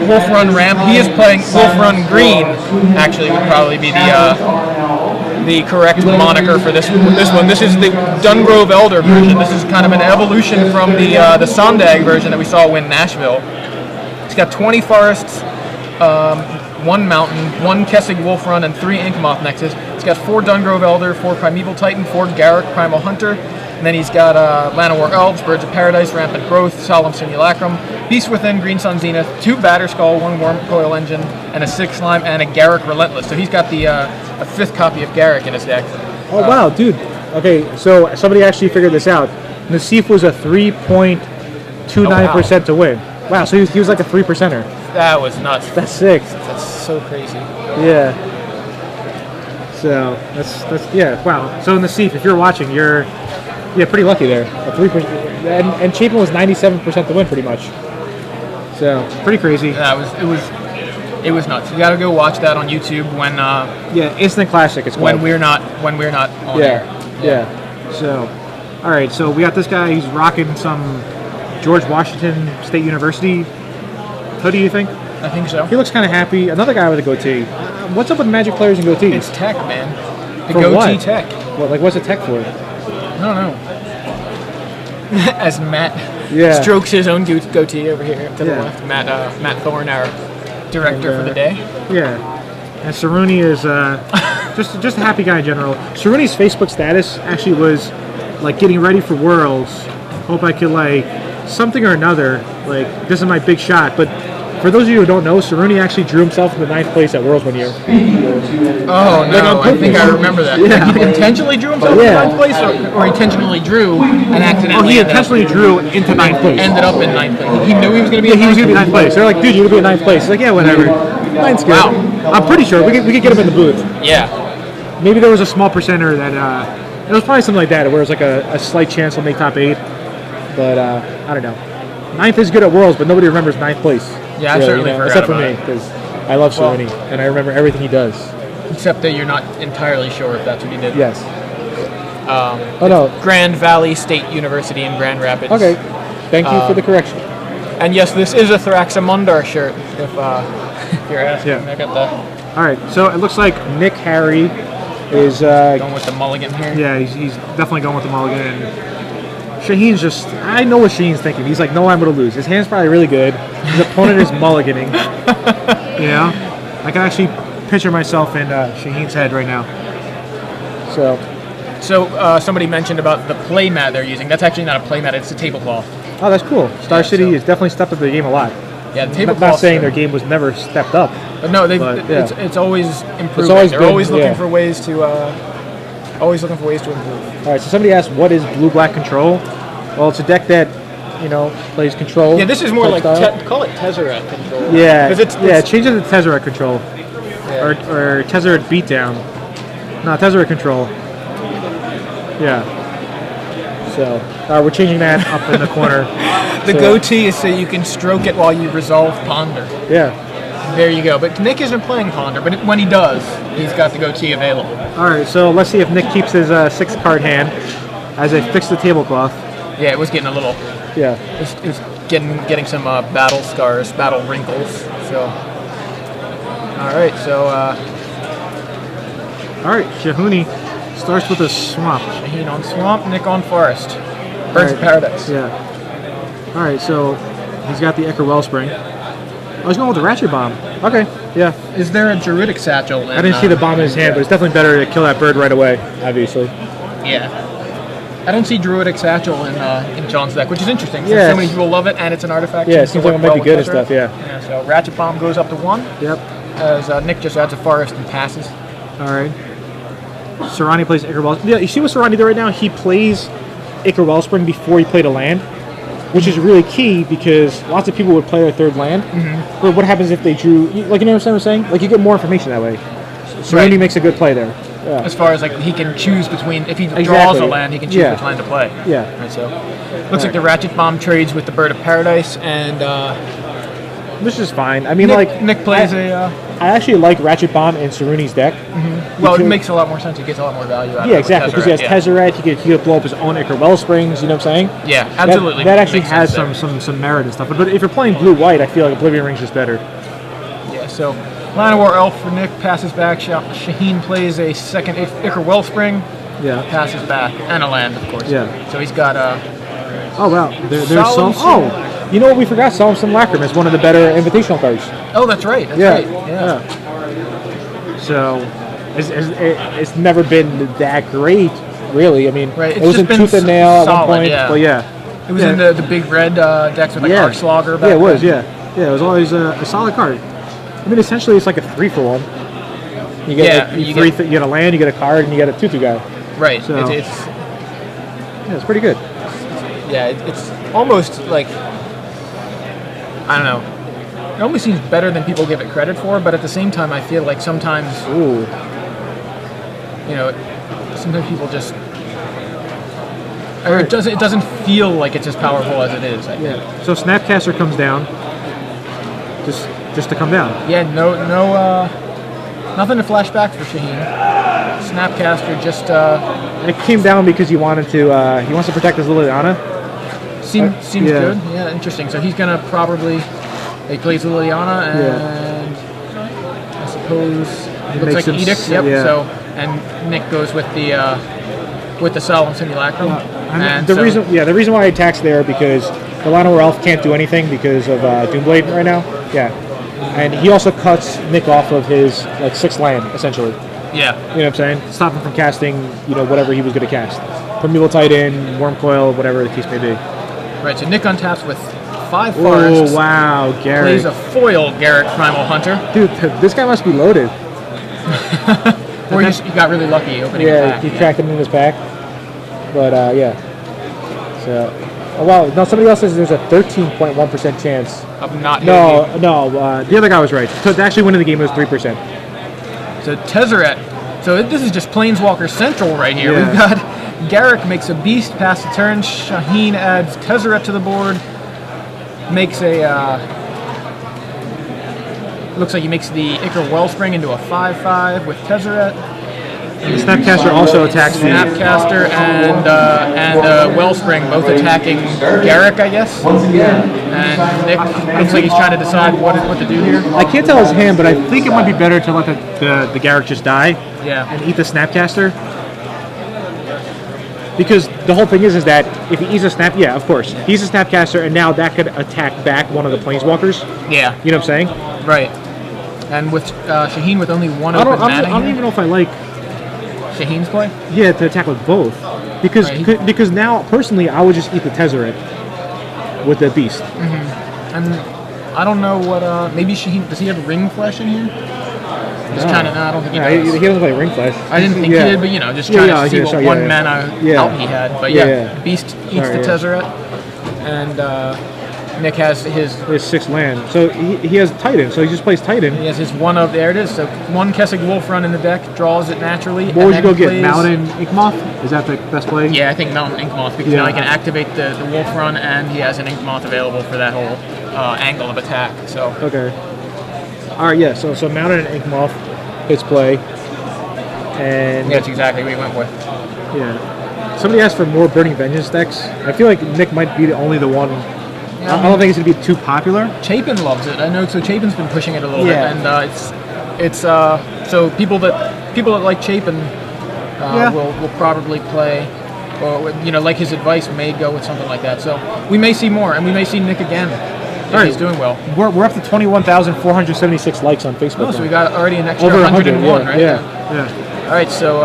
Wolf Run Ramp. He is playing Wolf Run Green. Actually, would probably be the correct moniker for this one. This is the Dungrove Elder version. This is kind of an evolution from the Sondag version that we saw win Nashville. It's got 20 forests, 1 mountain, 1 Kessig Wolf Run, and 3 Inkmoth Nexus. It's got 4 Dungrove Elder, 4 Primeval Titan, 4 Garrick Primal Hunter, and then he's got Llanowar Elves, Birds of Paradise, Rampant Growth, Solemn Simulacrum, Beast Within, Green Sun Zenith, 2 Batterskull, 1 Worm Coil Engine, and a 6 Slime, and a Garrick Relentless. So he's got a 5th copy of Garrick in his deck. Oh, wow, dude. Okay, so somebody actually figured this out. Nassif was a 3.29% to win. Wow, so he was like a 3%er. That was nuts. That's sick. That's so crazy. Yeah. So that's yeah. Wow. So Nassif, if you're watching, you're pretty lucky there. A 3%, and Chapin was 97% to win, pretty much. So pretty crazy. Yeah, it was nuts. You got to go watch that on YouTube when. Yeah, instant classic. It's called. when we're not on air. Yeah. So, all right. So we got this guy. He's rocking some George Washington State University hoodie. You think? I think so. He looks kind of happy. Another guy with a goatee. What's up with Magic players and goatees? It's tech, man. The For goatee what? tech. What's it tech for? I don't know. As Matt strokes his own goatee over here to the left. Matt Thorne, our director for the day. Yeah. And Soorani is just a happy guy in general. Soorani's Facebook status actually was like getting ready for Worlds. Hope I could like something or another. Like this is my big shot. But for those of you who don't know, Soorani actually drew himself in the 9th place at Worlds one year. Oh no! I think I remember that. Yeah. Like he intentionally drew himself in 9th place, or intentionally drew and accidentally. Oh, he intentionally drew into 9th place. Ended up in 9th place. He knew he was going to be. He was going to be 9th place. They're like, dude, you're going to be in 9th place. He's like, yeah, whatever. 9th's good. Wow. I'm pretty sure we could get him in the booth. Yeah. Maybe there was a small percenter that it was probably something like that, where it was like a slight chance he'll make top 8. But I don't know. 9th is good at Worlds, but nobody remembers 9th place. Yeah, I've certainly forgot except for about me, because I love Soorani and I remember everything he does. Except that you're not entirely sure if that's what he did. Yes. Oh no. Grand Valley State University in Grand Rapids. Okay. Thank you for the correction. And yes, this is a Thraxamundar shirt. If you're asking, I got the. All right. So it looks like Nick Harry is going with the mulligan here. Yeah, he's definitely going with the mulligan. And Shaheen's I know what Shaheen's thinking. He's like, no, I'm going to lose. His hand's probably really good. His opponent is mulliganing. You know? I can actually picture myself in Shaheen's head right now. So somebody mentioned about the play mat they're using. That's actually not a play mat, it's a tablecloth. Oh, that's cool. Star City has definitely stepped up their game a lot. Yeah, the tablecloth. I'm not saying their game was never stepped up. But no, it's always improving. They're always looking for ways to improve. All right, so somebody asked, what is blue-black control? Well, it's a deck that, plays control. Yeah, this is more like, call it Tezzeret control. Yeah, change it to Tezzeret control. Yeah. Or Tezzeret beatdown. No, Tezzeret control. Yeah. So, we're changing that up in the corner. The goatee is so you can stroke it while you resolve Ponder. Yeah. There you go. But Nick isn't playing Ponder, but when he does, he's got the goatee available. All right, so let's see if Nick keeps his 6-card hand as I fix the tablecloth. Yeah, it was getting a little. Yeah. It was getting some battle scars, battle wrinkles. So. All right, so. All right, Shaheen starts with a swamp. Shaheen on swamp, Nick on forest. Birds of Paradise. Yeah. All right, so he's got the Echo Wellspring. I was going with the Ratchet Bomb. Okay, yeah. Is there a Druidic Satchel? I didn't see the bomb in his hand, but it's definitely better to kill that bird right away, obviously. Yeah. I don't see Druidic Satchel in John's deck, which is interesting. Yeah. So many people love it, and it's an artifact. Yeah, it seems like it might be good and stuff, yeah. So Ratchet Bomb goes up to 1. Yep. As Nick just adds a forest and passes. All right. Soorani plays Ichor Wellspring. Yeah, you see what Soorani did right now? He plays Ichor Wellspring before he played a land, which is really key because lots of people would play their 3rd land. Mm-hmm. But what happens if they drew, you understand what I'm saying? Like, you get more information that way. Soorani makes a good play there. Yeah. As far as, like, he can choose between, if he draws a land, he can choose which land to play. Yeah. Right, so, looks like the Ratchet Bomb trades with the Bird of Paradise, and which is fine. I mean, Nick plays a I actually like Ratchet Bomb in Soorani's deck. Well, it makes a lot more sense. He gets a lot more value out of it. Yeah, with exactly. Because he has Tezzeret, he could blow up his own Ichor Wellsprings. You know what I'm saying? Yeah, absolutely. That actually Makes has sense some merit and stuff. But if you're playing blue-white, I feel like Oblivion Ring's just better. Yeah. So, Llanowar Elf for Nick passes back. Shaheen plays a second Ichor Wellspring. Yeah. Passes back, and a land, of course. Yeah. So he's got Oh wow, there's Solemn some. Oh, you know what we forgot? Solemn Simulacrum is one of the better invitational cards. Oh, that's right. That's Yeah. right. Yeah. So it's never been that great, really. I mean, Right, it's it was just in been Tooth and Nail at one solid, point, yeah. but yeah. It was in the big red decks with like Yeah. Arcslogger back Yeah, it was. then. Yeah, it was always a solid card. I mean, essentially, it's like a 3-for-1. You get Yeah, you get a land, you get a card, and you get a 2/2 guy. Right. So- Yeah, it's pretty good. It's almost like, I don't know. It almost seems better than people give it credit for, but at the same time, I feel like sometimes, Ooh. sometimes people just, or it doesn't feel like it's as powerful as it is. I think. Yeah. So Snapcaster comes down. Just to come down. Yeah. Nothing to flash back for Shaheen. Snapcaster just It came down because he wanted to. He wants to protect his Liliana. seems yeah. good. Yeah, interesting. So he's gonna probably he plays Liliana and I suppose it looks makes like him Edict. Yep. yeah. So and Nick goes with the Solemn Simulacrum. And the reason why he attacks there because the Llanowar Elf can't do anything because of Doomblade right now. Yeah, and he also cuts Nick off of his like 6th land essentially. Yeah. You know what I'm saying? Stop him from casting whatever he was going to cast. Primeval Titan, Wormcoil, whatever the case may be. Right. So Nick untaps with 5 forests. Oh wow, Garrett! Plays a foil Garrett Primal Hunter. Dude, this guy must be loaded. Or he got really lucky opening a Yeah, pack. he tracked him in his pack. But yeah. So, oh wow, no, somebody else says there's a 13.1% chance. Of not No, hitting the other guy was right. So actually winning the game was 3%. you. So Tezzeret. So this is just Planeswalker Central right here. Yeah. We've got Garrick makes a beast, pass the turn. Shaheen adds Tezzeret to the board. Makes a looks like he makes the Ichor Wellspring into a 5/5 with Tezzeret. The Snapcaster also attacks the... Snapcaster and Wellspring both attacking Garrick, I guess. And Nick looks like he's trying to decide what to do here. I can't tell his hand, but I think it might be better to let the Garrick just die Yeah. and eat the Snapcaster. Because the whole thing is that if he eats a Snap... Yeah, of course. He's a Snapcaster, and now that could attack back one of the Planeswalkers. Yeah. You know what I'm saying? Right. And with Shaheen with only one I open don't mana even know if I like... Shaheen's play? Yeah, to attack with both. Because now, personally, I would just eat the Tezzeret with the Beast. And I don't know what, maybe Shaheen, does he have Ring Flesh in here? Just trying to, no, I don't think he does. He doesn't play Ring Flash. I didn't think he did, but just trying to see what one mana out he had. But Beast eats the Tezzeret. And Nick has his 6th land. So he has Titan, so he just plays Titan. He has his one of there it is. So one Kessig Wolf run in the deck, draws it naturally. What would you go get? Mountain Inkmoth? Is that the best play? Yeah, I think Mountain Inkmoth because now he can activate the Wolf run and he has an Inkmoth available for that whole angle of attack. So Okay. Alright, yeah, so Mountain and Inkmoth hits play. And that's exactly what he went with. yeah. Somebody asked for more Burning Vengeance decks. I feel like Nick might be the only one. I don't think it's gonna be too popular. Chapin loves it. I know. So Chapin's been pushing it a little Yeah. bit, and it's so people that like Chapin will probably play, or like his advice may go with something like that. So we may see more, and we may see Nick again if he's doing well. We're up to 21,476 likes on Facebook. Oh, so we got already an extra over 101, yeah, right? Yeah. All right, so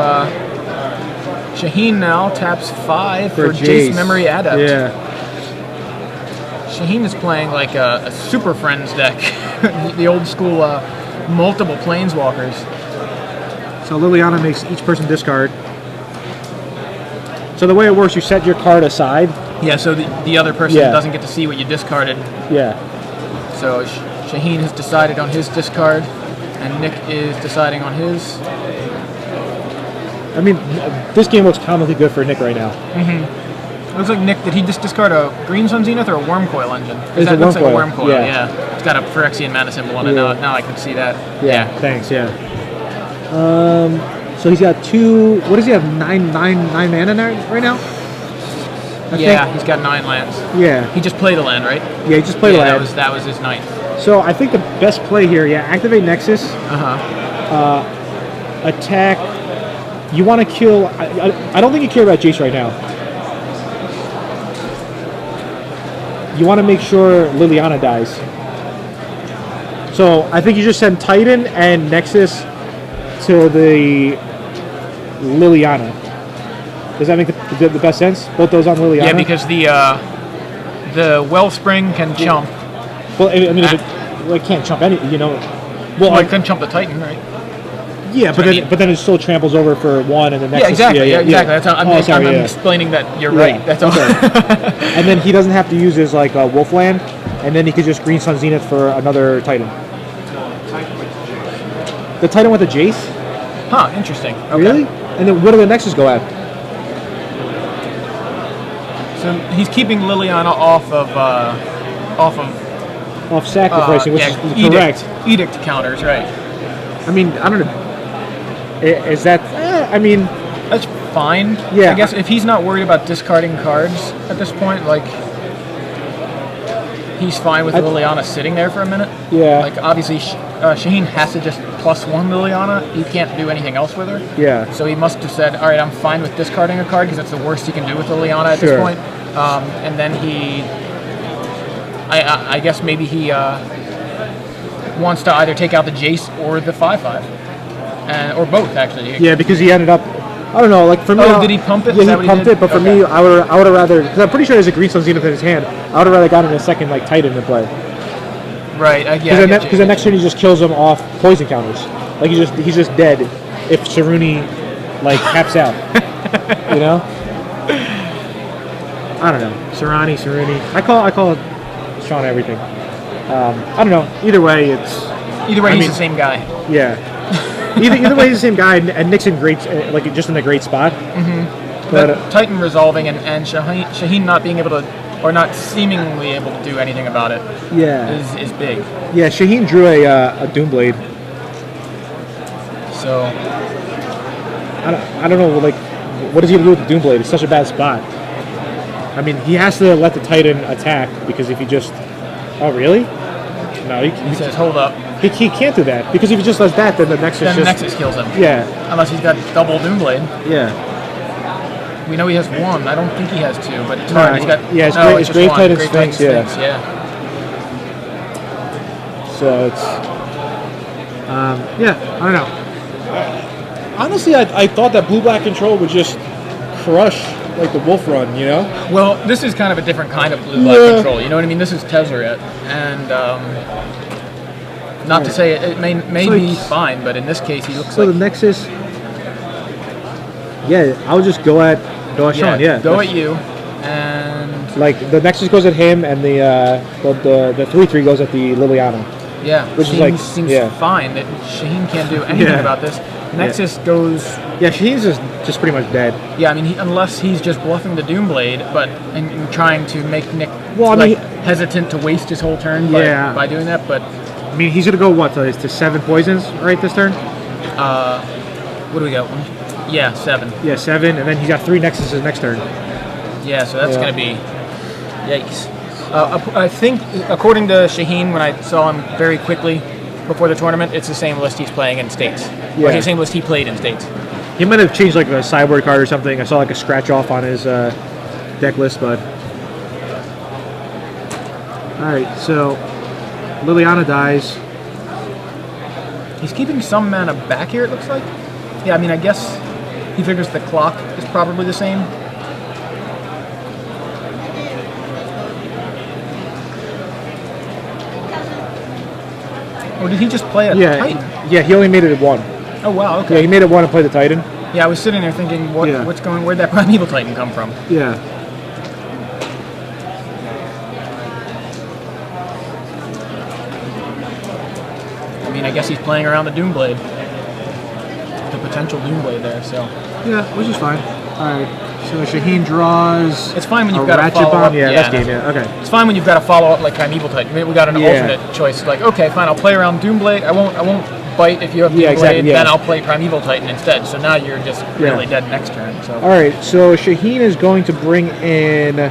Shaheen now taps 5 for Jace. Jace Memory Adept. Yeah. Shaheen is playing like a Super Friends deck, the old school multiple Planeswalkers. So Liliana makes each person discard. So the way it works, you set your card aside. Yeah, so the other person doesn't get to see what you discarded. Yeah. So Shaheen has decided on his discard, and Nick is deciding on his. I mean, this game looks comically good for Nick right now. Looks like Nick, did he just discard a Green Sun Zenith or a Worm Coil engine? It's that a looks Worm like a Coil, Worm Coil, yeah. yeah. It's got a Phyrexian mana symbol on it, now I can see that. Yeah, thanks, yeah. So he's got two, what does he have, nine mana now, right now? I think. He's got 9 lands. Yeah. He just played a land, right? Yeah, he just played a land. That was his 9th. So I think the best play here, activate Nexus. Attack. You want to kill. I don't think you care about Jace right now. You want to make sure Liliana dies. So I think you just send Titan and Nexus to the Liliana. Does that make the best sense? Both those on Liliana? Yeah, because the Wellspring can chump. Well, I mean, it can't chump any, Well, it can chump the Titan, right? Yeah, but then it still tramples over for 1 and the next. Yeah, exactly. Yeah, exactly. That's how I'm explaining that you're right. That's all. And then he doesn't have to use his Wolfland, and then he could just Green Sun Zenith for another Titan. The Titan with a Jace? Huh, interesting. Okay. Really? And then what do the Nexus go at? So he's keeping Liliana off sacrificing, which is correct. Edict counters, right? I mean, I don't know. Is that? I mean, that's fine. Yeah. I guess if he's not worried about discarding cards at this point, he's fine with Liliana sitting there for a minute. Yeah. Obviously, Shaheen has to just +1 Liliana. He can't do anything else with her. Yeah. So he must have said, all right, I'm fine with discarding a card because that's the worst he can do with Liliana at this point. And then I guess maybe he wants to either take out the Jace or the 5/5. Or both, actually. Yeah, because he ended up, I don't know, for me. Oh, did he pump it? Yeah, he pumped it, but for me, I would have rather, because I'm pretty sure there's a Green Sun Zenith in his hand, I would have rather gotten a second, Titan to play. Right, Because the next turn he just kills him off poison counters. He's just dead if Soorani, caps out. I don't know. Soorani. I call Sean everything. I don't know. Either way, he's the same guy. Yeah. Either way, he's the same guy, and Nick's in great, just in a great spot. Mm-hmm. But Titan resolving and Shaheen not being able to, or not seemingly able to do anything about it. Yeah. Is big. Yeah, Shaheen drew a Doomblade. So. I don't know. What does he do with the Doomblade? It's such a bad spot. I mean, he has to let the Titan attack because if he just, oh really? No, he says hold up. He can't do that because if he just does that, then the Nexus kills him. Yeah. Unless he's got double Doomblade. Yeah. We know he has 1. I don't think he has 2, but it's hard. He's got. It's Grave Titan Sphinx. Yeah. So it's. I don't know. Honestly, I thought that blue-black control would just crush the Wolf Run, Well, this is kind of a different kind of blue-black control. You know what I mean? This is Tezzeret, and not to say it may be fine, but in this case, he looks so the Nexus. Yeah, I would just go at Sean. Yeah, go at you, and the Nexus goes at him, and the 3/3 goes at the Liliana. Yeah, which seems fine. That Shaheen can't do anything about this. Nexus goes. Yeah, Shaheen's just pretty much dead. Yeah, I mean, unless he's just bluffing the Doomblade, and trying to make Nick hesitant to waste his whole turn by doing that. But I mean, he's gonna go to 7 poisons right this turn. What do we got? Yeah, 7. Yeah, 7, and then he's got 3 Nexuses next turn. Yeah, so that's gonna be yikes. I think, according to Shaheen, when I saw him very quickly before the tournament, it's the same list he's playing in States. Yeah. Or the same list he played in States. He might have changed a sideboard card or something. I saw a scratch off on his deck list, but. Alright, so Liliana dies. He's keeping some mana back here, it looks like. Yeah, I mean, I guess he figures the clock is probably the same. Or did he just play a Titan? Yeah, he only made it at 1. Oh, wow, okay. Yeah, he made it 1 and played the Titan. Yeah, I was sitting there thinking, where'd that Primeval Titan come from? Yeah. I mean, I guess he's playing around the Doomblade. The potential Doomblade there, so. Yeah, which is fine. Alright. So Shaheen draws. It's fine when you've a got to ratchet follow bomb. up. Yeah, that's game. Yeah, okay. It's fine when you've got to follow up like Primeval Titan. We got an alternate choice. Like, okay, fine, I'll play around Doomblade. I won't bite if you have Doomblade. Exactly, Then I'll play Primeval Titan instead. So now you're just really dead next turn. So. All right. So Shaheen is going to bring in.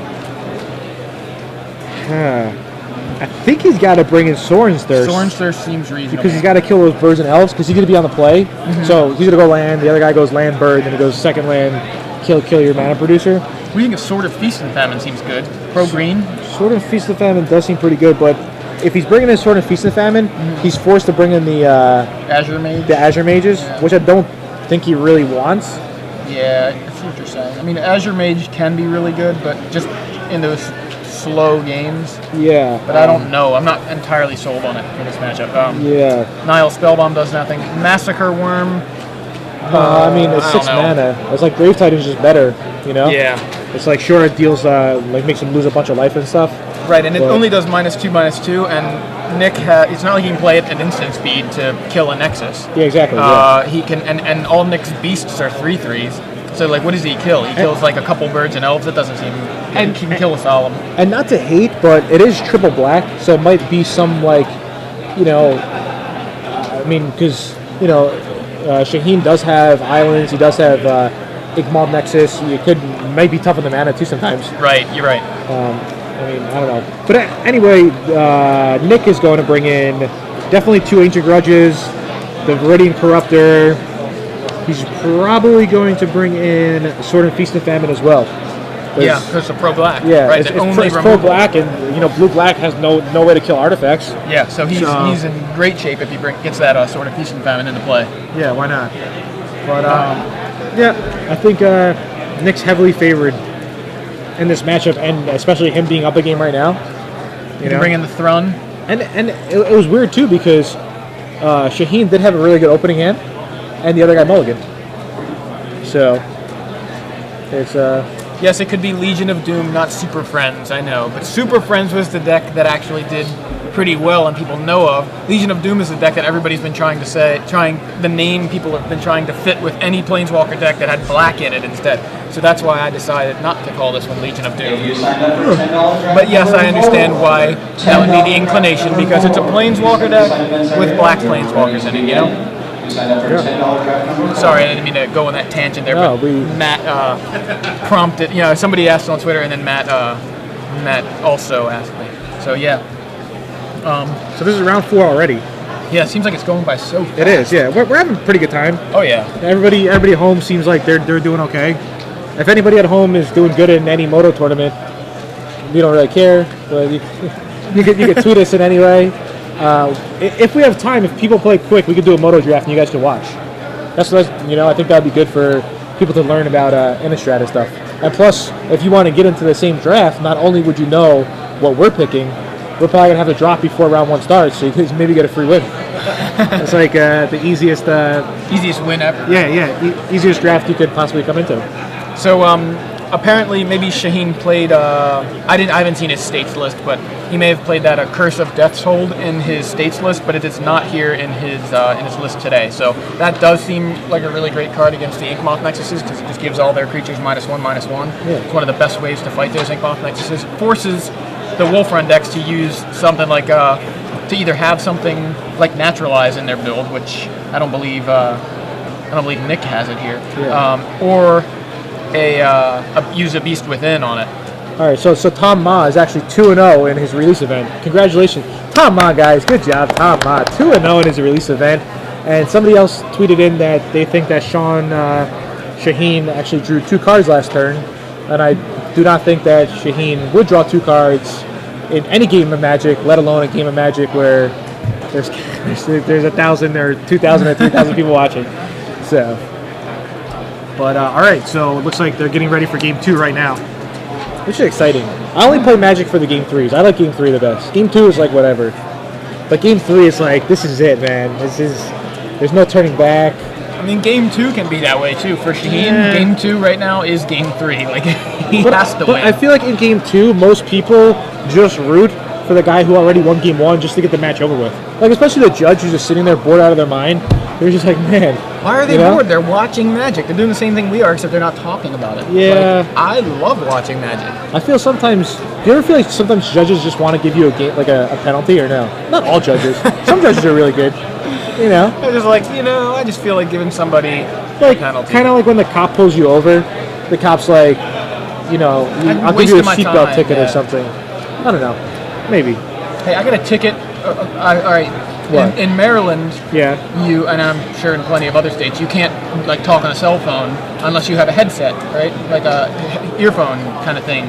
I think he's got to bring in Soren's Thirst. Soren's Thirst seems reasonable. Because he's got to kill those birds and elves, because he's going to be on the play. Mm-hmm. So he's going to go land, the other guy goes land bird, then he goes second land, kill your mana producer. What do you think of Sword of Feast and Famine seems good? Pro green? Sword of Feast and Famine does seem pretty good, but if he's bringing in Sword of Feast and Famine, he's forced to bring in the Azure Mage? The Azure Mages, which I don't think he really wants. Yeah, I see what you're saying. I mean, Azure Mage can be really good, but just in those slow games. Yeah. But I don't know. I'm not entirely sold on it for this matchup. Nile Spellbomb does nothing. Massacre Worm. I mean, it's 6 mana. It's like Grave Titan's just better, you know? Yeah. It's like, sure, it deals, like, makes him lose a bunch of life and stuff. Right, and it only does -2/-2, and Nick, it's not like he can play it at instant speed to kill a Nexus. Yeah, exactly. He can, and all Nick's beasts are 3/3s. So, like, what does he kill? He kills, like, a couple birds and elves. That doesn't seem... And he can kill a Solemn. And not to hate, but it is triple black, so it might be some, like, you know... I mean, because, you know, Shaheen does have islands. He does have Igmal Nexus. Might be tough on the mana, too, sometimes. Right, you're right. I mean, I don't know. But anyway, Nick is going to bring in definitely 2 Ancient Grudges, the Viridian Corruptor. He's probably going to bring in Sword and Feast and Famine as well. Yeah, because it's pro-black. Yeah, right? it's pro-black, and, you know, blue-black has no way to kill artifacts. Yeah, so he's in great shape if he gets that Sword of Feast and Famine into play. Yeah, why not? But, yeah, I think Nick's heavily favored in this matchup, and especially him being up a game right now. You can bring in the Thrun. And it was weird, too, because Shaheen did have a really good opening hand, and the other guy mulliganed. So, it's... Yes, it could be Legion of Doom, not Super Friends, I know. But Super Friends was the deck that actually did pretty well and people know of. Legion of Doom is the deck that everybody's been trying to the name people have been trying to fit with any Planeswalker deck that had black in it instead. So that's why I decided not to call this one Legion of Doom. But yes, I understand why that would be the inclination, because it's a Planeswalker deck with black Planeswalkers in it, you know? Yeah. Sorry, I didn't mean to go on that tangent there, but Matt prompted, you know, somebody asked on Twitter, and then Matt also asked me. So, yeah. So this is round 4 already. Yeah, it seems like it's going by so fast. It is, yeah. We're having a pretty good time. Oh, yeah. Everybody at home seems like they're doing okay. If anybody at home is doing good in any Moto tournament, we don't really care. But you can tweet us in any way. If we have time, if people play quick, we could do a Moto draft and you guys can watch. That's you know, I think that'd be good for people to learn about Innistrad and stuff. And plus, if you want to get into the same draft, not only would you know what we're picking, we're probably gonna have to drop before round 1 starts, so you could maybe get a free win. It's like the easiest win ever. Yeah, easiest draft you could possibly come into. So apparently, maybe Shaheen played. I haven't seen his states list, but he may have played that Curse of Death's Hold in his states list, but it is not here in his list today. So that does seem like a really great card against the Inkmoth Nexuses, because it just gives all their creatures -1/-1. Yeah. It's one of the best ways to fight those Inkmoth Nexuses. Forces the Wolf Run decks to use something like to either have something like Naturalize in their build, which I don't believe Nick has it here, or use a Beast Within on it. All right, so Tom Ma is actually 2-0 in his release event. Congratulations, Tom Ma, guys. Good job, Tom Ma. 2-0 in his release event. And somebody else tweeted in that they think that Shaheen actually drew 2 cards last turn, and I do not think that Shaheen would draw 2 cards in any game of Magic, let alone a game of Magic where there's 1,000 or 2,000 or 3,000 people watching. So, but all right, so it looks like they're getting ready for Game 2 right now, which is exciting. I only play Magic for the Game 3s. I like Game 3 the best. Game 2 is like whatever, but Game 3 is like, this is it, man. There's no turning back. I mean, Game 2 can be that way too. For Shaheen, Game 2 right now is Game 3. Like, he has to win. I feel like in Game 2, most people just root for the guy who already won Game 1 just to get the match over with. Like, especially the judge who's just sitting there bored out of their mind. They're just like, man, Why are they You know? bored? They're watching Magic. They're doing the same thing we are, except they're not talking about it. Yeah. Like, I love watching Magic. I feel sometimes. Do you ever feel like sometimes judges just want to give you a game, like a penalty, or no? Not all judges. Some judges are really good. You know, I just like, I just feel like giving somebody like a penalty. kind of like when the cop pulls you over, the cop's like, I'll give you a wasted my seatbelt time, ticket yeah. or something. I don't know. Maybe. Hey, I got a ticket. All right. What? In Maryland, Yeah. you, and I'm sure in plenty of other states, you can't like talk on a cell phone unless you have a headset, right? Like a earphone kind of thing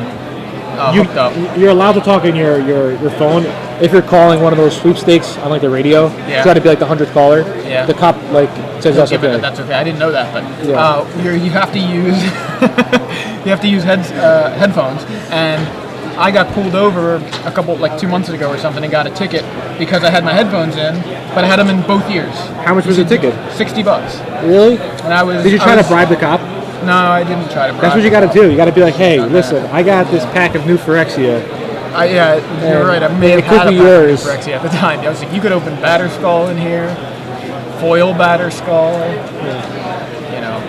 hooked up. You're allowed to talk in your phone if you're calling one of those sweepstakes on like the radio. Yeah. Try to be like the 100th caller. Yeah. The cop like says that's okay. That's okay. I didn't know that, but Yeah. you have to use headphones. And I got pulled over a couple 2 months ago or something and got a ticket because I had my headphones in, but I had them in both ears. How much was the ticket? $60. Really? And I was. Did you try to bribe the cop? No, I didn't try to bribe. That's what you got to do. You got to be like, hey, listen, I got this pack of new Phyrexia. You're right. I may have it could had a be pack of yours. Phyrexia at the time. I was like, you could open Batterskull in here, foil Batterskull.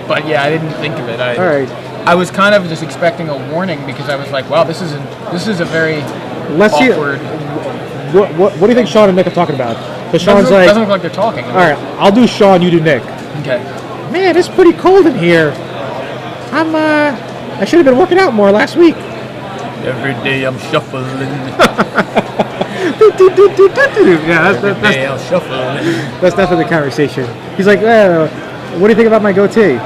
But yeah, I didn't think of it. All right. I was kind of just expecting a warning because I was like, wow, this is a very Let's see. awkward. What do you think Sean and Nick are talking about? Because Sean's like, doesn't look like they're talking. all right, I'll do Sean, you do Nick. Okay. Man, it's pretty cold in here. I should have been working out more last week. Every day I'm shuffling. Yeah, Every day I'm shuffling. that's definitely the conversation. He's like, what do you think about my goatee?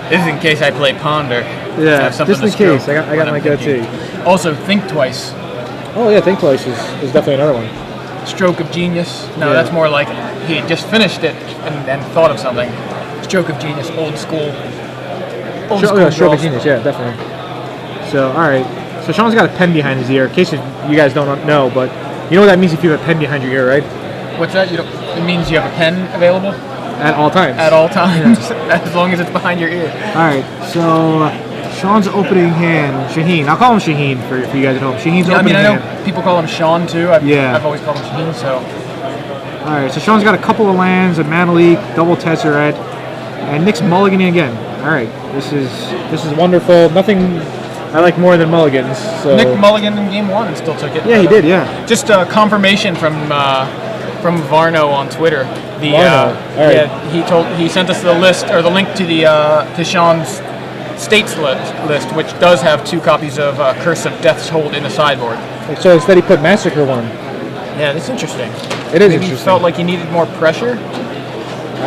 This is in case I play Ponder. Yeah, Have something just in to stroke case. I got when my I'm thinking. goatee. Also, Think Twice. Oh yeah, Think Twice is definitely another one. Stroke of Genius. No, Yeah. that's more like he had just finished it and thought of something. Stroke of Genius, old school. Stroke of Genius, yeah, definitely. So, all right. So Sean's got a pen behind his ear. In case you guys don't know, but you know what that means if you have a pen behind your ear, right? What's that? It means you have a pen available At all times. at all times, as long as it's behind your ear. All right. So Sean's opening hand, Shaheen. I'll call him Shaheen for you guys at home. Shaheen's opening I hand. know people call him Sean too. I've always called him Shaheen. So All right. So Sean's got a couple of lands, a Mana Leak, double Tezzeret, and Nick's mulliganing again. All right. This is wonderful. Nothing I like more than mulligans. So. Nick mulligan in game one and still took it. Yeah, he did. Yeah. Just confirmation from Varno on Twitter. Varno. All right. Yeah, he sent us the list or the link to the to Sean's states list, which does have 2 copies of Curse of Death's Hold in the sideboard. So instead he put Massacre one. Yeah, that's interesting. It is Maybe interesting. he felt like he needed more pressure.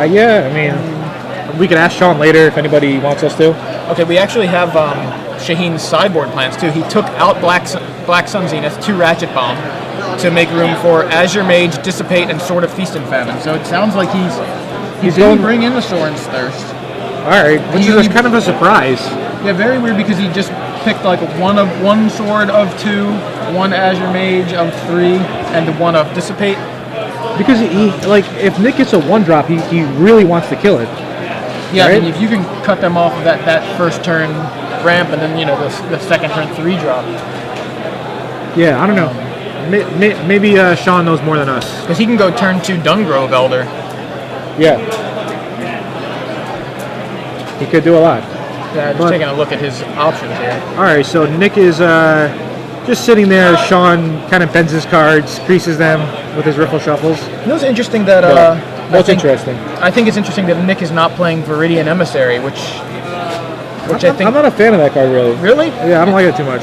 Yeah, I mean, we could ask Sean later if anybody wants us to. Okay, we actually have Shaheen's sideboard plans too. He took out Black Sun Zenith, 2 Ratchet Bomb, to make room for Azure Mage, Dissipate, and Sword of Feast and Famine. So it sounds like he's going to bring in the Soren's Thirst. All right, which is kind of a surprise. Yeah, very weird because he just picked like one sword of 2, 1 Azure Mage of 3, and 1 of Dissipate. Because he if Nick gets a 1-drop, he really wants to kill it. Yeah, right? I mean, if you can cut them off of that first turn ramp and then the second turn 3-drop. Yeah, I don't know. Maybe Sean knows more than us. Because he can go turn 2 Dungrove Elder. Yeah. He could do a lot. Yeah, just taking a look at his options here. All right, so Nick is just sitting there. Sean kind of bends his cards, creases them with his riffle shuffles. You know, it's interesting that That's interesting. I think it's interesting that Nick is not playing Viridian Emissary, which I think I'm not a fan of that card, really. Really? Yeah, I don't like it too much.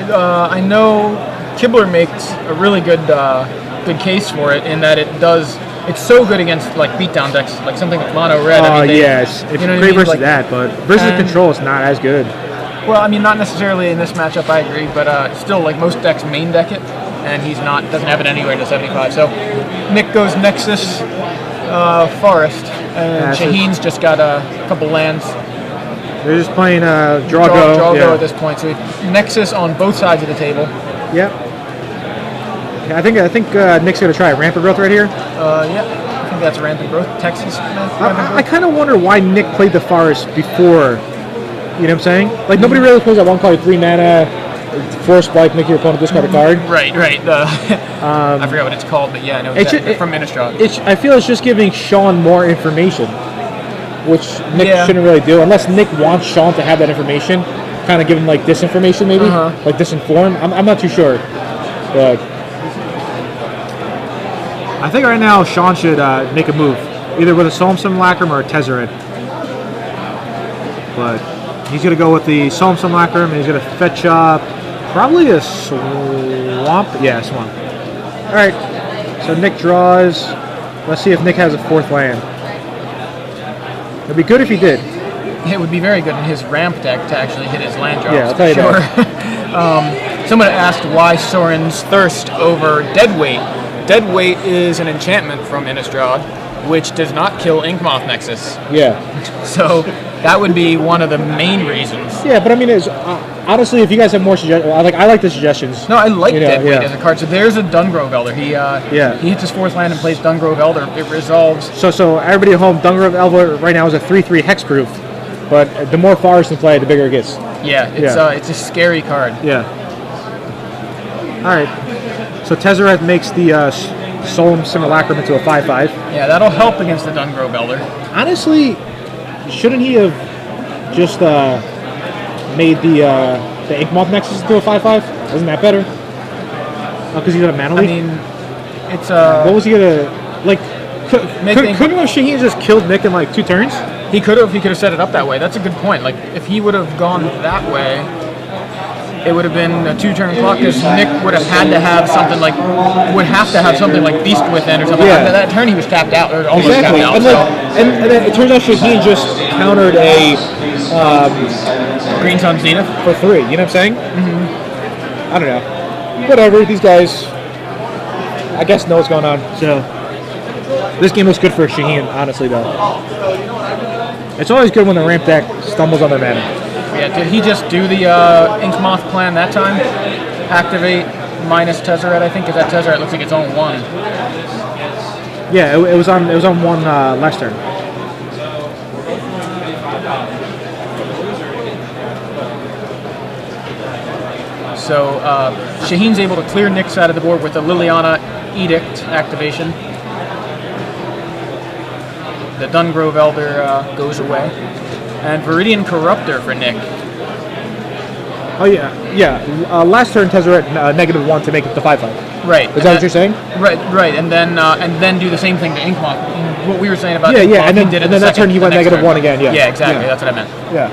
I know Kibler makes a really good case for it in that it's so good against like beatdown decks, like something like mono red. Oh yes, it's great versus like, that, but versus control, it's not as good. Well, I mean, not necessarily in this matchup. I agree, but still, like most decks main deck it, and doesn't have it anywhere to 75. So Nick goes Nexus, Forest, and Shaheen's just got a couple lands. They're just playing draw go at this point. So Nexus on both sides of the table. Yep. Yeah, I think Nick's gonna try Rampant Growth right here. Yeah, I think that's Rampant Growth, Texas. I kind of wonder why Nick played the Forest before. You know what I'm saying? Like nobody really plays that 1 color 3 mana force spike, make your opponent discard a card. Right. I forgot what it's called, but yeah, I know from Innistrad. I feel it's just giving Sean more information, which Nick shouldn't really do, unless Nick wants Sean to have that information. Kind of give him like disinformation, maybe like disinform. I'm not too sure, but I think right now Sean should make a move, either with a Solemn Simulacrum or a Tezzeret. But he's gonna go with the Solemn Simulacrum, and he's gonna fetch up probably a Swamp. Yeah, Swamp. All right. So Nick draws. Let's see if Nick has a 4th land. It'd be good if he did. It would be very good in his ramp deck to actually hit his land drops. Yeah, I'll tell you that. Someone asked why Soren's Thirst over Deadweight. Deadweight is an enchantment from Innistrad, which does not kill Inkmoth Nexus. Yeah. So that would be one of the main reasons. Yeah, but I mean, honestly, if you guys have more suggestions, I like the suggestions. No, I like Deadweight as a card. So there's a Dungrove Elder. He hits his 4th land and plays Dungrove Elder. It resolves. So everybody at home, Dungrove Elder right now is a 3/3 hexproof, but the more forest you play, the bigger it gets. Yeah, it's a scary card. Yeah. All right. So Tezzeret makes the Solemn Simulacrum into a 5/5. Yeah, that'll help against the Dungrove Elder. Honestly, shouldn't he have just made the Inkmoth Nexus into a 5/5? Isn't that better? Because he's got a mana leak? I mean, it's what was he gonna like? Couldn't Shaheen just killed Nick in like 2 turns? He could have set it up that way. That's a good point. Like if he would have gone that way, it would have been a 2-turn clock because Nick would have had to have something like Beast Within or something. Yeah. Like that turn he was tapped out or almost Exactly. tapped out. And then it turns out Shaheen just countered a Green Sun Zenith for 3. You know what I'm saying? Mm-hmm. I don't know. Whatever. These guys, I guess, know what's going on. So this game looks good for Shaheen, honestly, though. It's always good when the ramp deck stumbles on their mana. Yeah, did he just do the Inkmoth plan that time? Activate minus Tezzeret, I think, because that Tezzeret looks like its own 1. Yeah, it was on 1 last turn. So Shaheen's able to clear Nick's side of the board with the Liliana Edict activation. The Dungrove Elder goes away. And Viridian Corruptor for Nick. Oh yeah. Last turn Tezzeret -1 to make it to 5/5. Right. Is that what you're saying? Right. And then do the same thing to Inkmoth. What we were saying about Inkmoth, and then that turn he went -1 again. Yeah. Yeah, exactly. That's what I meant. Yeah.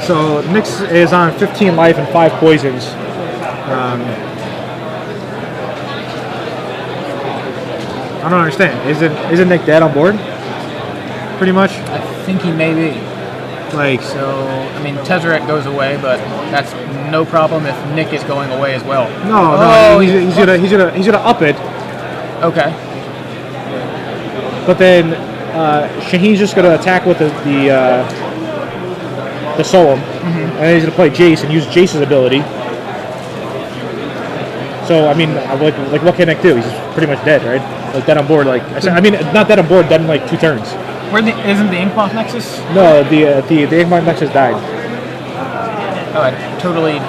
So Nick is on 15 life and 5 poisons. I don't understand. Isn't Nick dead on board? Pretty much. I think he may be. Like so. I mean, Tezzeret goes away, but that's no problem if Nick is going away as well. No. He's gonna up it. Okay. But then Shaheen's just gonna attack with the Solemn, and he's gonna play Jace and use Jace's ability. So I mean, like what can Nick do? He's pretty much dead, right? Like dead on board. Like I mean, not dead on board. Dead in like 2 turns. Isn't the Inkmoth Nexus? No, the Inkmoth Nexus died. Oh, I totally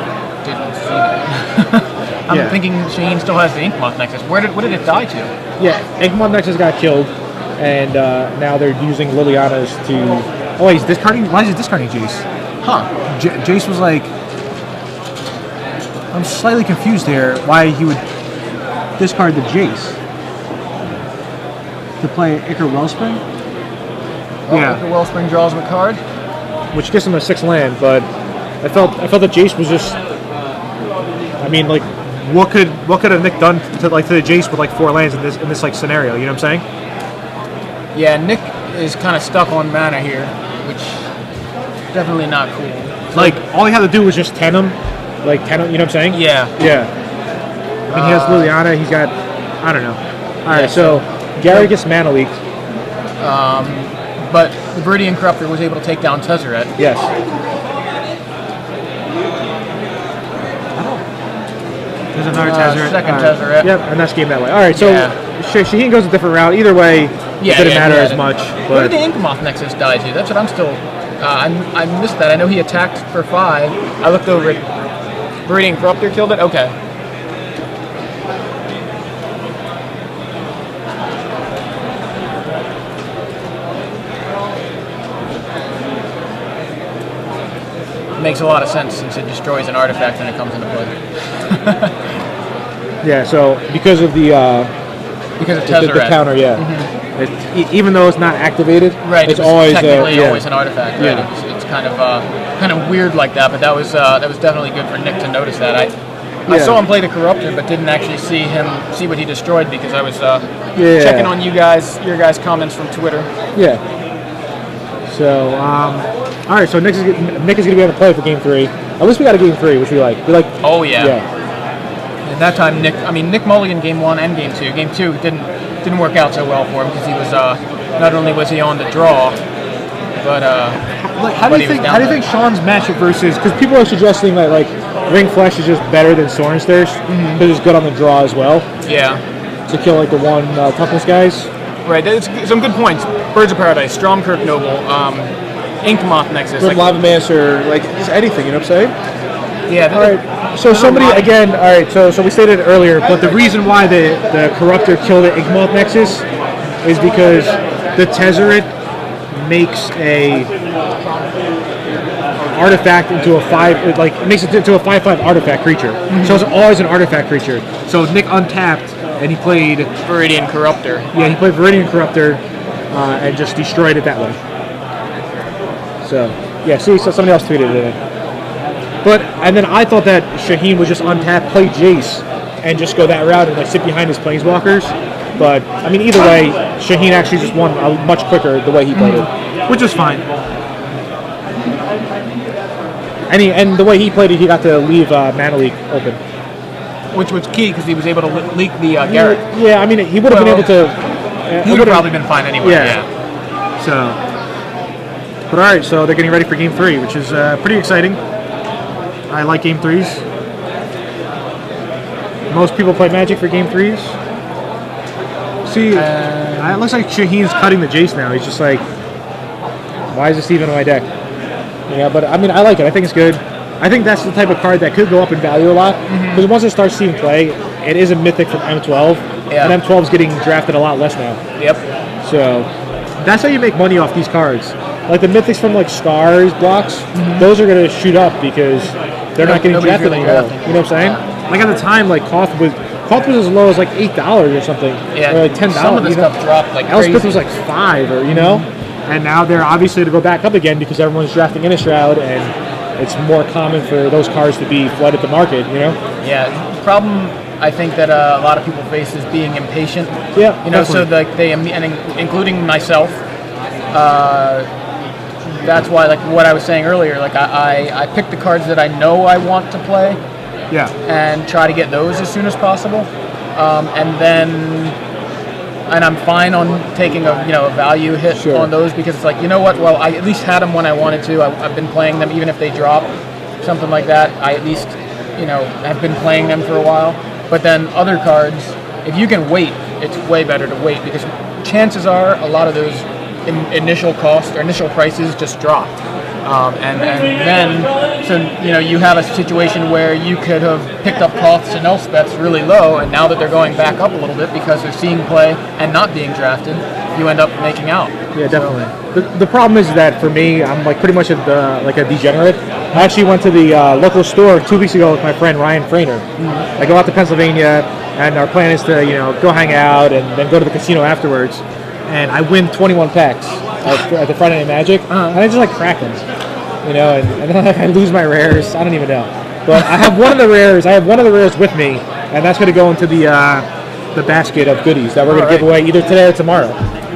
didn't see that. I'm thinking Shaheen still has the Inkmoth Nexus. What did it die to? Yeah, Inkmoth Nexus got killed, and now they're using Liliana's to. Oh, he's discarding. Why is he discarding Jace? Huh? Jace was like. I'm slightly confused here. Why he would discard the Jace to play Ichor Wellspring? The Wellspring draws him a card, which gives him a 6 land. But I felt that Jace was just. I mean, like, what could have Nick done to the Jace with like 4 lands in this like scenario? You know what I'm saying? Yeah, Nick is kind of stuck on mana here, which definitely not cool. Like all he had to do was just 10 him, like 10 him. You know what I'm saying? Yeah. Yeah. I mean, he has Liliana. He's got. I don't know. All right, so Gary gets mana leaked. But the Viridian Corruptor was able to take down Tezzeret. Yes. There's another Tezzeret. Second Tezzeret. Yep, and that's game that way. All right, so Shaheen goes a different route. Either way, it didn't matter as much. Where But did the Ink Moth Nexus die to? That's what I'm still. I missed that. I know he attacked for 5. I looked over it. Viridian Corruptor killed it? Okay. Makes a lot of sense since it destroys an artifact when it comes into play. yeah, so because of the Tezzeret. counter, even though it's not activated, Right, it's always always always an artifact. Right? Yeah. It's kind of weird like that, but that was definitely good for Nick to notice that. I saw him play the Corruptor, but didn't actually see what he destroyed because I was checking on your guys' comments from Twitter. Yeah. So, all right. So Nick is going to be able to play for Game 3. At least we got a Game 3, which we like. We like. Oh yeah. And that time, Nick Mulligan Game 1 and Game 2. Game 2 didn't work out so well for him because he was not only was he on the draw, but how do you think Sean's matchup versus? Because people are suggesting that like Ring Flesh is just better than Soren's Thirst because it's good on the draw as well. Yeah. To kill like the 1 toughness guys. Right. That's some good points. Birds of Paradise, Stromkirk Noble, Ink Moth Nexus. Like Lavamancer, like just anything, you know what I'm saying? Yeah. All right. So somebody again. All right. So we stated it earlier, but the reason why the Corruptor killed the Inkmoth Nexus is because the Tezzeret makes a artifact into a 5. Like it makes it into a 5/5 artifact creature. So it's always an artifact creature. So Nick untapped and he played Viridian Corruptor. Yeah, he played Viridian Corruptor and just destroyed it that way. So yeah. See, so somebody else tweeted it. And then I thought that Shaheen would just untap, play Jace, and just go that route and like sit behind his planeswalkers. But I mean, either way, Shaheen actually just won much quicker the way he played it, which is fine. And the way he played it, he got to leave Mana Leak open, which was key because he was able to leak the Garrett. Yeah, I mean, he would have been able to. He would have probably been fine anyway. Yeah. So, but all right, so they're getting ready for Game 3, which is pretty exciting. I like Game 3s. Most people play Magic for Game 3s. See, it looks like Shaheen's cutting the Jace now. He's just like, why is this even in my deck? Yeah, but I mean, I like it. I think it's good. I think that's the type of card that could go up in value a lot. Because once it starts seeing play, it is a mythic from M12. Yeah. And M12 is getting drafted a lot less now. Yep. So, that's how you make money off these cards. Like the mythics from like Scars blocks, those are going to shoot up because they're not getting drafted really anymore. drafting. You know what I'm saying? Like at the time, like Koth was as low as like $8 or something, Yeah. or like $10. Some of the stuff dropped like Elspeth crazy. was like 5, or you know, and now they're obviously to go back up again because everyone's drafting Innistrad, and it's more common for those cards to be flooded the market. You know? Yeah. The problem I think that a lot of people face is being impatient. Yeah. You know, so definitely. like and including myself. That's why, like what I was saying earlier, like I pick the cards that I know I want to play Yeah. and try to get those as soon as possible, and I'm fine on taking a value hit Sure. on those because it's like, you know what? Well, I at least had them when I wanted to. I've been playing them even if they drop, something like that. I at least have been playing them for a while. But then other cards, if you can wait, it's way better to wait because chances are a lot of those initial cost or initial prices just drop, and then so you have a situation where you could have picked up Koths and Elspeths really low, and now that they're going back up a little bit because they're seeing play and not being drafted, you end up making out. Yeah, definitely. The problem is that for me, I'm like pretty much like a degenerate. I actually went to the local store 2 weeks ago with my friend Ryan Frainer. I go out to Pennsylvania, and our plan is to go hang out and then go to the casino afterwards. And I win 21 packs at the Friday Night Magic, and I just like crack them, and then I lose my rares. I don't even know, but I have one of the rares. I have one of the rares with me, and that's going to go into the basket of goodies that we're going to give away either today or tomorrow.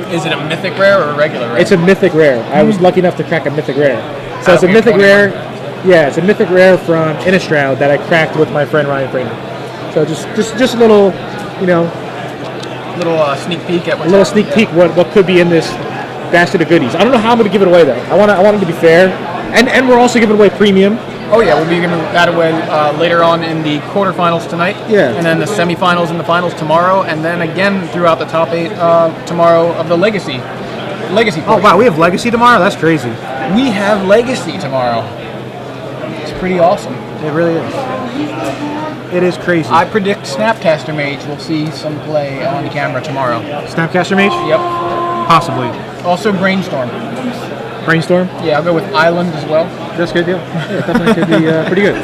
Is it a mythic rare or a regular rare? It's a mythic rare. I was lucky enough to crack a mythic rare. So it's a mythic rare. Yeah, it's a mythic rare from Innistrad that I cracked with my friend Ryan Frainer. So just a little, little sneak peek at a little sneak peek what could be in this basket of goodies. I don't know how I'm going to give it away though. I want it to be fair, and we're also giving away premium. Oh yeah, we'll be giving that away later on in the quarterfinals tonight. Yeah. And then the semifinals and the finals tomorrow, and then again throughout the top 8 tomorrow of the Legacy. Oh Portion. wow, we have Legacy tomorrow. That's crazy. We have Legacy tomorrow. It's pretty awesome. It really is. It is crazy. I predict Snapcaster Mage will see some play on camera tomorrow. Snapcaster Mage? Yep. Possibly. Also Brainstorm. Brainstorm? Yeah, I'll go with Island as well. That's good, yeah. It definitely could be pretty good.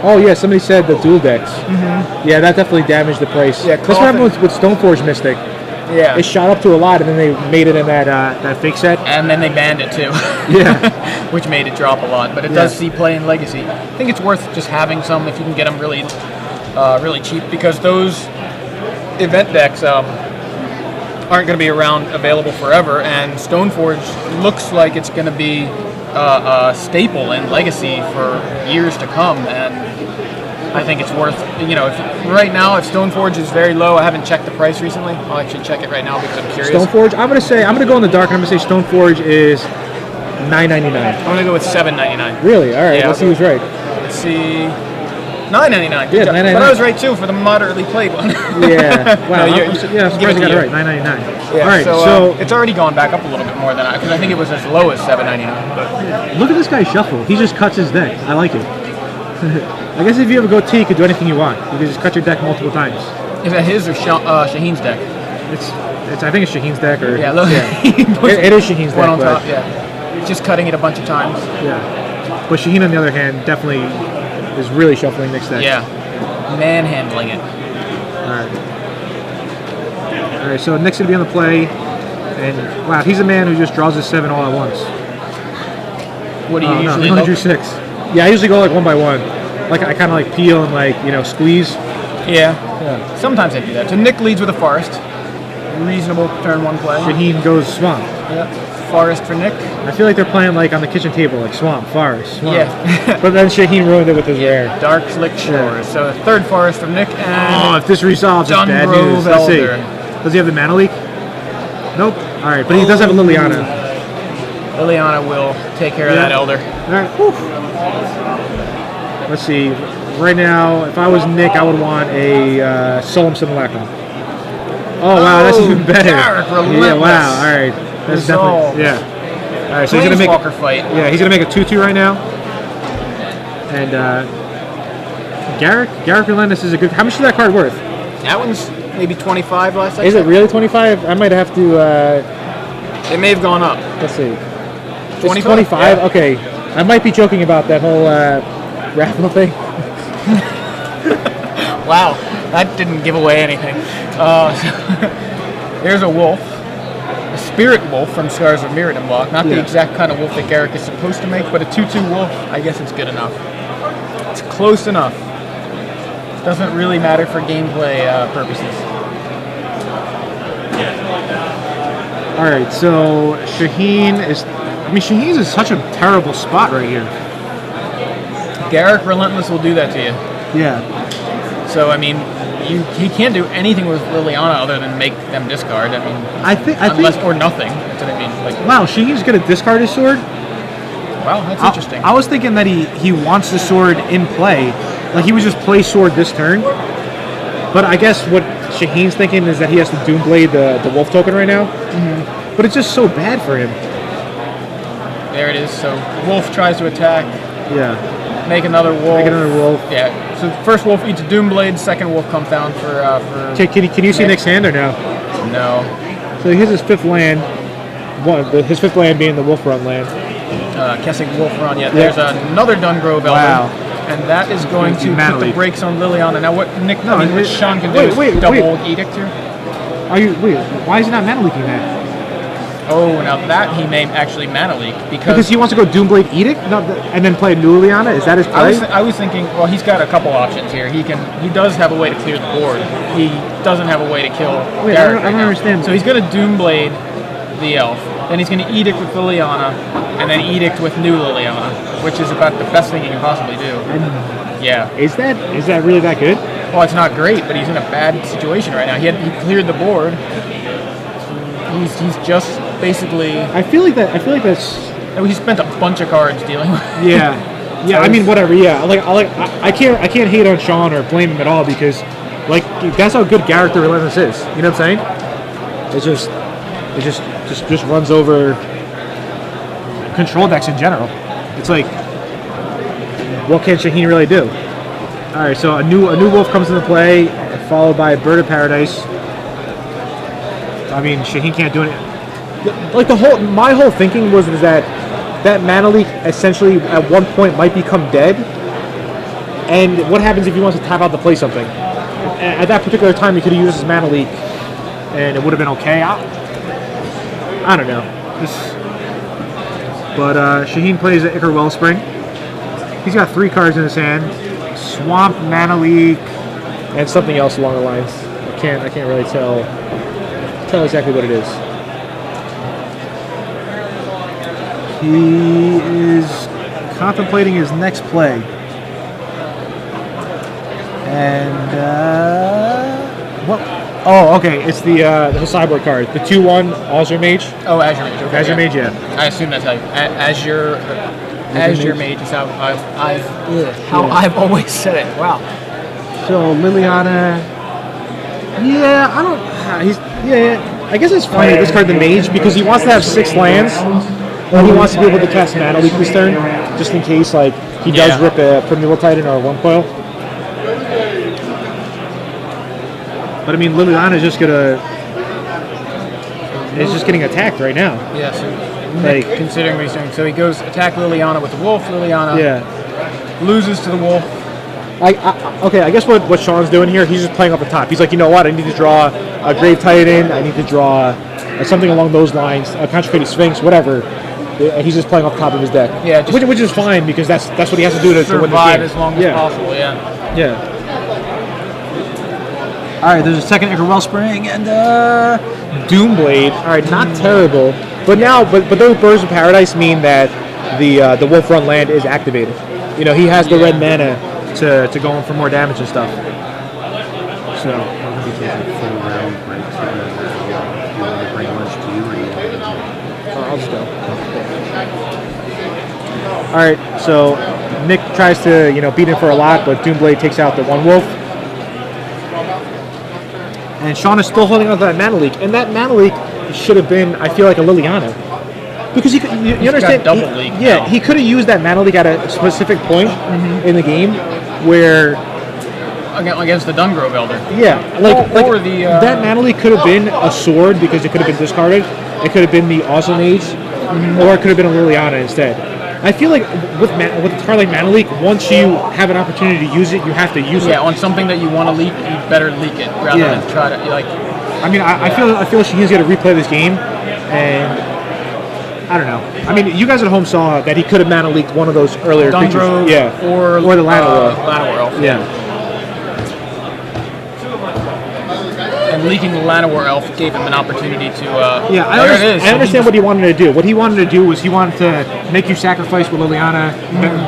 Oh yeah, somebody said the dual decks. Mm-hmm. Yeah, that definitely damaged the price. Yeah, that's what happened with Stoneforge Mystic. Yeah. It shot up to a lot, and then they made it in that fake set. And then they banned it too. Yeah. Which made it drop a lot. But it does see play in Legacy. I think it's worth just having some if you can get them really, really cheap, because those event decks aren't going to be around available forever, and Stoneforge looks like it's going to be a staple in Legacy for years to come, and I think it's worth, right now, if Stoneforge is very low, I haven't checked the price recently. I'll actually check it right now because I'm curious. Stoneforge, I'm gonna go in the dark, and I'm gonna say Stoneforge is $9.99. I'm gonna go with $7.99. Really? All right. Yeah, Let's see who's right. Let's see. $9.99. Good Yeah, job. $9.99. But I was right too for the moderately played one. Yeah. Wow. No, I'm surprised I got it right. $9.99. Yeah, All right. so it's already gone back up a little bit more than because I think it was as low as $7.99. But look at this guy shuffle. He just cuts his deck. I like it. I guess if you have a goatee, you could do anything you want. You could just cut your deck multiple times. is that his or Shaheen's deck? It's. I think it's Shaheen's deck or Yeah, look. It is Shaheen's One deck. on top. But, Yeah, just cutting it a bunch of times. yeah. But Shaheen, on the other hand, definitely is really shuffling Nick's deck. Yeah, manhandling it. All right. So Nick's gonna be on the play, and wow, he's a man who just draws his 7 all at once. What do you No, usually he only look? drew 6. Yeah, I usually go like one by one. Like I kind of like peel and squeeze. Yeah. Sometimes I do that. So Nick leads with a forest. Reasonable turn 1 play. Shaheen goes swamp. Yeah. Forest for Nick. I feel like they're playing like on the kitchen table, like swamp, forest, swamp. Yeah. But then Shaheen ruined it with his rare. Dark Slick Shores. So third forest from Nick Oh, and if this resolves, it's bad Dungrove news. Let's see. Elder. Does he have the mana leak? Nope. All right, but he does have a Liliana. Liliana will take care of that Elder. All right. Whew. Let's see. Right now, if I was Nick, I would want a Solemn Simulacrum. Oh wow, that's even better. Garrick, Yeah, relentless. wow. All right, that's Resolve. definitely All right, so he's gonna make. Planeswalker fight. Yeah, he's gonna make a 2/2 right now. And Garrick Relentless is a good. How much is that card worth? That one's maybe 25 last I Is it checked. really 25? I might have to. It may have gone up. Let's see. 25? 25. Yeah. Okay, I might be joking about that whole raffle thing. Wow, that didn't give away anything. There's a wolf. A spirit wolf from Scars of Mirrodin block. Not the Yeah. exact kind of wolf that Garrick is supposed to make, but a 2/2 wolf, I guess it's good enough. It's close enough. Doesn't really matter for gameplay purposes. All right, so Shaheen is. I mean, Shaheen's in such a terrible spot right here. Garrick Relentless will do that to you. Yeah. So, I mean, he can't do anything with Liliana other than make them discard. I mean, I think. or nothing. That's what I mean. Like, Wow, Shaheen's gonna discard his sword. wow, that's interesting. I was thinking that he wants the sword in play, like he would just play sword this turn. But I guess what Shaheen's thinking is that he has to Doomblade the wolf token right now. Mm-hmm. But it's just so bad for him. There it is. So wolf tries to attack. Yeah. Make another wolf. Make another wolf. Yeah. So first wolf eats a Doomblade. Second wolf comes down for. Can you see Nick's hand or no? No. So here's his 5th land. His 5th land being the Wolf Run land. Kessig Wolf Run. Yeah. There's another Dungrove Elder. Wow. And that is going to Mana put the leak. brakes on Liliana. Now what Nick? No, what Sean can do is double Edict here. Why is he not mana leaking that? Oh, now that he may actually mana leak Because he wants to go Doomblade Edict, and then play New Liliana. Is that his play? I was thinking, well, he's got a couple options here. He does have a way to clear the board. He doesn't have a way to kill Wait, Garrick I don't understand. So he's going to Doomblade the elf. Then he's going to Edict with Liliana, and then Edict with new Liliana, which is about the best thing he can possibly do. Yeah. Is that really that good? Well, it's not great, but he's in a bad situation right now. He cleared the board. He's just basically. I feel like that's. He spent a bunch of cards dealing with. Yeah. I mean, whatever. Yeah, I can't hate on Sean or blame him at all because, like, that's how good Garrett the Relentless is. You know what I'm saying? It just runs over control decks in general. It's like, what can Shaheen really do? All right, so a new wolf comes into play, followed by a bird of paradise. I mean, Shaheen can't do it. Like my whole thinking was that mana leak essentially at one point might become dead. And what happens if he wants to tap out to play something? At that particular time, he could have used his mana leak, and it would have been okay. I don't know. But Shaheen plays an Ichor Wellspring. He's got 3 cards in his hand: Swamp, Mana Leak, and something else along the lines. I can't really tell exactly what it is. He is contemplating his next play. And what? Oh, okay. It's the sideboard card, the 2/1 Azure Mage. Oh, Azure Mage. Okay, Azure Mage, yeah. I assume that's how you. Azure Mage is how I've always said it. Wow. So Liliana. Yeah, I don't. I guess it's fine. This card, the Mage, because he wants to have 6 lands, and he wants to be able to cast Mana Leak this turn, just in case like he does rip a Primeval Titan or a 1 coil. But I mean, Liliana is just getting attacked right now. Yeah. So considering what he's doing, so he goes attack Liliana with the wolf. Liliana loses to the wolf. Okay, I guess what Sean's doing here, he's just playing off the top. He's like, you know what? I need to draw a Grave Titan. I need to draw something along those lines, a Consecrated Sphinx, whatever. And he's just playing off the top of his deck, which is fine because that's what he has to do to win the game. As long as possible. Yeah. All right, there's a second Ichor Wellspring and Doomblade. All right, not terrible, but those Birds of Paradise mean that the Wolf Run land is activated. You know, he has the red mana to go in for more damage and stuff. So I'll just go. All right, so Nick tries to beat him for a lot, but Doomblade takes out the 1 wolf. And Sean is still holding on to that Mana Leak, and that Mana Leak should have been, I feel like, a Liliana, because you understand. Got double leak. He could have used that Mana Leak at a specific point in the game where against the Dungrove Elder. Yeah, or the that Mana Leak could have been a sword because it could have been discarded. It could have been the Awesome Mage, or it could have been a Liliana instead. I feel like with a card like Mana Leak, once you have an opportunity to use it, you have to use it. Yeah, on something that you want to leak, you better leak it rather than try to like. I mean, I feel Shaheen's going to replay this game, and I don't know. I mean, you guys at home saw that he could have Mana Leaked one of those earlier Dungrove, creatures. or the Llanowar. Llanowar Elf. Yeah. And leaking the Llanowar Elf gave him an opportunity to. I understand what he wanted to do. What he wanted to do was he wanted to make you sacrifice with Liliana,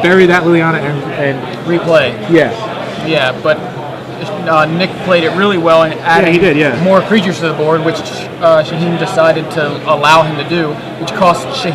bury that Liliana, and replay. Yeah, but Nick played it really well and added more creatures to the board, which Shaheen decided to allow him to do, which cost Shaheen